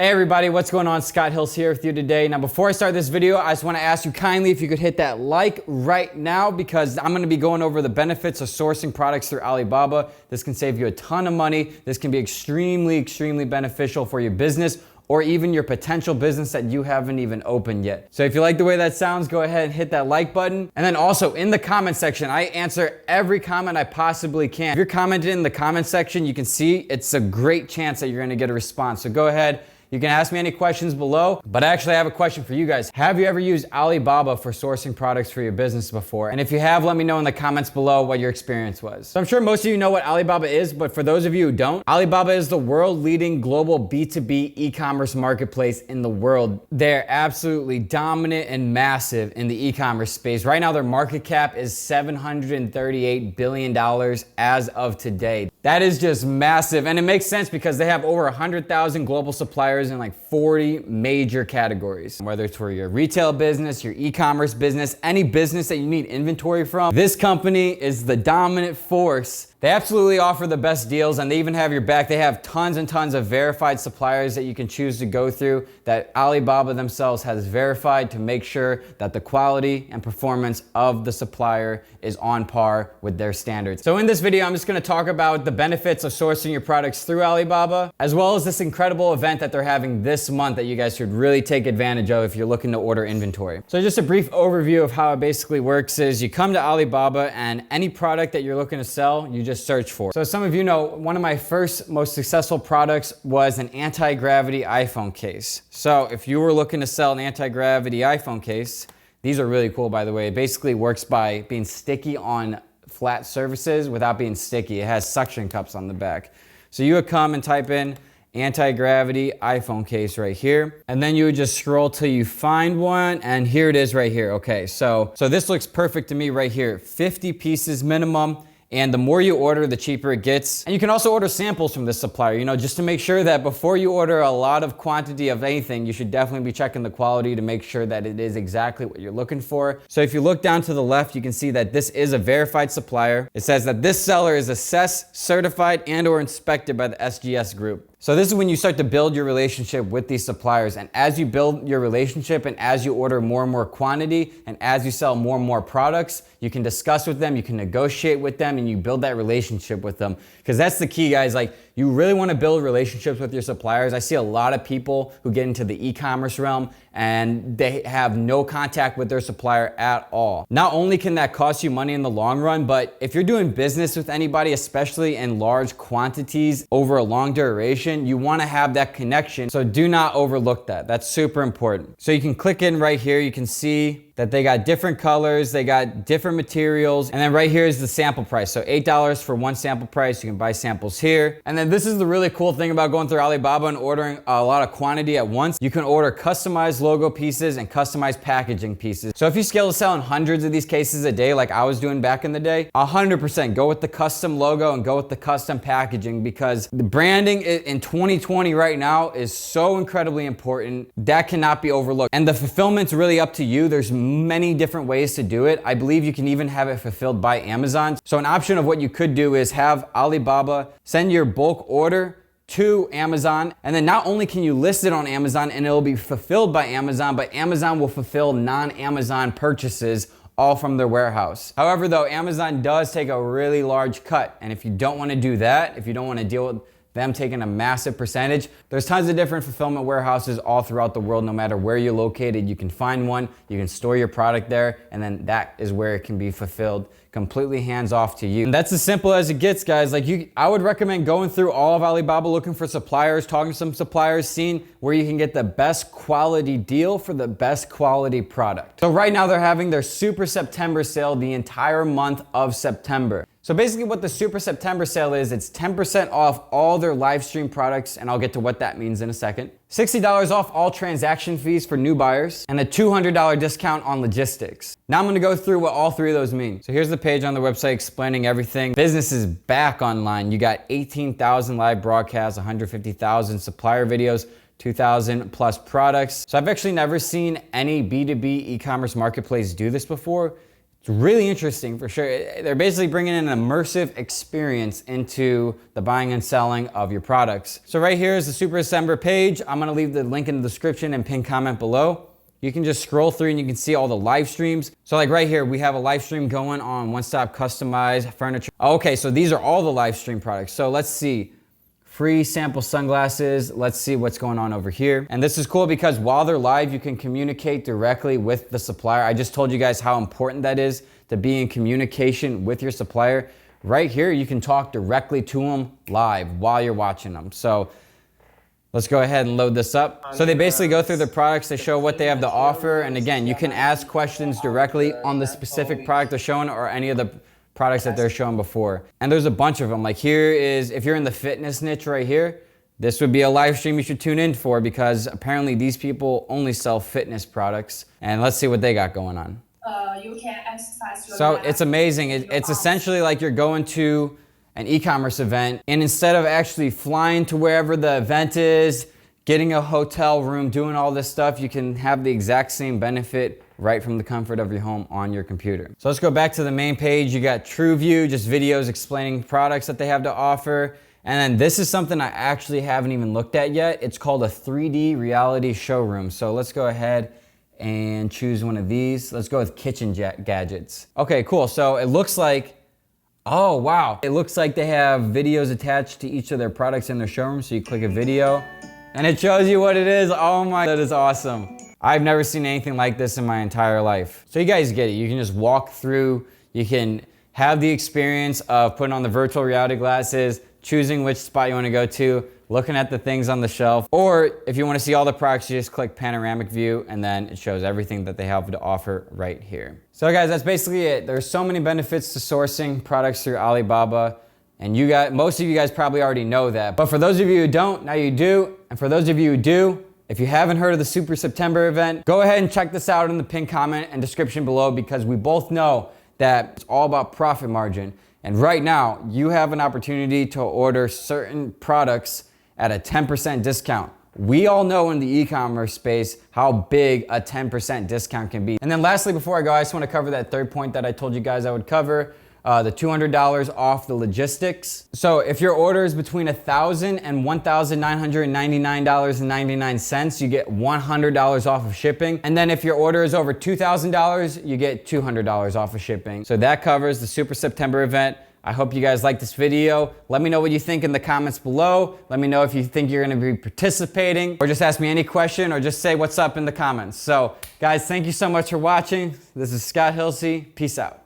Hey everybody, what's going on? Scott Hilse here with you today. Now before I start this video, I just want to ask you kindly if you could hit that like right now because I'm going to be going over the benefits of sourcing products through Alibaba. This can save you a ton of money. This can be extremely beneficial for your business or even your potential business that you haven't even opened yet. So if you like the way that sounds, go ahead and hit that like button. And then also in the comment section, I answer every comment I possibly can. If you're commenting in the comment section, you can see it's a great chance that you're going to get a response. So go ahead. You can ask me any questions below, but actually I have a question for you guys. Have you ever used Alibaba for sourcing products for your business before? And if you have, let me know in the comments below what your experience was. So I'm sure most of you know what Alibaba is, but for those of you who don't, Alibaba is the world-leading global B2B e-commerce marketplace in the world. They're absolutely dominant and massive in the e-commerce space. Right now, their market cap is $738 billion as of today. That is just massive, and it makes sense because they have over 100,000 global suppliers in like 40 major categories. Whether it's for your retail business, your e-commerce business, any business that you need inventory from, this company is the dominant force. They absolutely offer the best deals and they even have your back. They have tons and tons of verified suppliers that you can choose to go through that Alibaba themselves has verified to make sure that the quality and performance of the supplier is on par with their standards. So in this video, I'm just gonna talk about the benefits of sourcing your products through Alibaba, as well as this incredible event that they're having this month that you guys should really take advantage of if you're looking to order inventory. So just a brief overview of how it basically works is you come to Alibaba and any product that you're looking to sell, you just search for. So some of you know, one of my first most successful products was an anti-gravity iPhone case. So if you were looking to sell an anti-gravity iPhone case, these are really cool, by the way. It basically works by being sticky on flat surfaces without being sticky. It has suction cups on the back. So you would come and type in anti-gravity iPhone case right here. And then you would just scroll till you find one. And here it is right here. Okay, so this looks perfect to me right here. 50 pieces minimum. And the more you order, the cheaper it gets. And you can also order samples from this supplier, you know, just to make sure that before you order a lot of quantity of anything, you should definitely be checking the quality to make sure that it is exactly what you're looking for. So if you look down to the left, you can see that this is a verified supplier. It says that this seller is assessed, certified, and/or inspected by the SGS group. So this is when you start to build your relationship with these suppliers. And as you build your relationship and as you order more and more quantity and as you sell more and more products, you can discuss with them, you can negotiate with them, and you build that relationship with them. Because that's the key, guys. Like, you really want to build relationships with your suppliers. I see a lot of people who get into the e-commerce realm and they have no contact with their supplier at all. Not only can that cost you money in the long run, but if you're doing business with anybody, especially in large quantities over a long duration, you want to have that connection. So do not overlook that. That's super important. So you can click in right here. You can see that they got different colors, they got different materials, and then right here is the sample price. So $8 for one sample price. You can buy samples here. And then this is the really cool thing about going through Alibaba and ordering a lot of quantity at once. You can order customized logo pieces and customized packaging pieces. So if you scale to selling hundreds of these cases a day like I was doing back in the day, 100% go with the custom logo and go with the custom packaging, because the branding in 2020 right now is so incredibly important. That cannot be overlooked. And the fulfillment's really up to you. There's many different ways to do it. I believe you can even have it fulfilled by Amazon. So an option of what you could do is have Alibaba send your bulk order to Amazon, and then not only can you list it on Amazon and it'll be fulfilled by Amazon, but Amazon will fulfill non-Amazon purchases all from their warehouse. However, though, Amazon does take a really large cut, and if you don't want to do that, if you don't want to deal with them taking a massive percentage, there's tons of different fulfillment warehouses all throughout the world. No matter where you're located, you can find one, you can store your product there, and then that is where it can be fulfilled completely hands off to you. And that's as simple as it gets, guys. Like, I would recommend going through all of Alibaba, looking for suppliers, talking to some suppliers, seeing where you can get the best quality deal for the best quality product. So right now they're having their Super September sale the entire month of September. So basically what the Super September sale is, it's 10% off all their live stream products, and I'll get to what that means in a second. $60 off all transaction fees for new buyers, and a $200 discount on logistics. Now I'm gonna go through what all three of those mean. So here's the page on the website explaining everything. Business is back online. You got 18,000 live broadcasts, 150,000 supplier videos, 2,000 plus products. So I've actually never seen any B2B e-commerce marketplace do this before. It's really interesting for sure. They're basically bringing in an immersive experience into the buying and selling of your products. So right here is the Super December page. I'm gonna leave the link in the description and pin comment below. You can just scroll through and you can see all the live streams. So like right here, we have a live stream going on One Stop Customized Furniture. Okay, so these are all the live stream products. So let's see. Free sample sunglasses. Let's see what's going on over here. And this is cool because while they're live, you can communicate directly with the supplier. I just told you guys how important that is to be in communication with your supplier. Right here, you can talk directly to them live while you're watching them. So let's go ahead and load this up. So they basically go through the products, they show what they have to offer. And again, you can ask questions directly on the specific product they're showing or any of the products that they're showing before. And there's a bunch of them. Like here is, if you're in the fitness niche right here, this would be a live stream you should tune in for because apparently these people only sell fitness products. And let's see what they got going on. You can exercise your So it's amazing. It's essentially like you're going to an e-commerce event, and instead of actually flying to wherever the event is, getting a hotel room, doing all this stuff, you can have the exact same benefit right from the comfort of your home on your computer. So let's go back to the main page. You got TrueView, just videos explaining products that they have to offer. And then this is something I actually haven't even looked at yet. It's called a 3D reality showroom. So let's go ahead and choose one of these. Let's go with kitchen gadgets. Okay, cool. So it looks like, oh wow. It looks like they have videos attached to each of their products in their showroom. So you click a video and it shows you what it is. Oh my, that is awesome. I've never seen anything like this in my entire life. So you guys get it. You can just walk through, you can have the experience of putting on the virtual reality glasses, choosing which spot you want to go to, looking at the things on the shelf, or if you want to see all the products, you just click panoramic view and then it shows everything that they have to offer right here. So guys, that's basically it. There's so many benefits to sourcing products through Alibaba, and most of you guys probably already know that. But for those of you who don't, now you do. And for those of you who do, if you haven't heard of the Super September event, go ahead and check this out in the pinned comment and description below because we both know that it's all about profit margin. And right now, you have an opportunity to order certain products at a 10% discount. We all know in the e-commerce space how big a 10% discount can be. And then lastly, before I go, I just want to cover that third point that I told you guys I would cover. The $200 off the logistics. So if your order is between $1,000 and $1,999.99, you get $100 off of shipping. And then if your order is over $2,000, you get $200 off of shipping. So that covers the Super September event. I hope you guys like this video. Let me know what you think in the comments below. Let me know if you think you're gonna be participating, or just ask me any question, or just say what's up in the comments. So guys, thank you so much for watching. This is Scott Hilse. Peace out.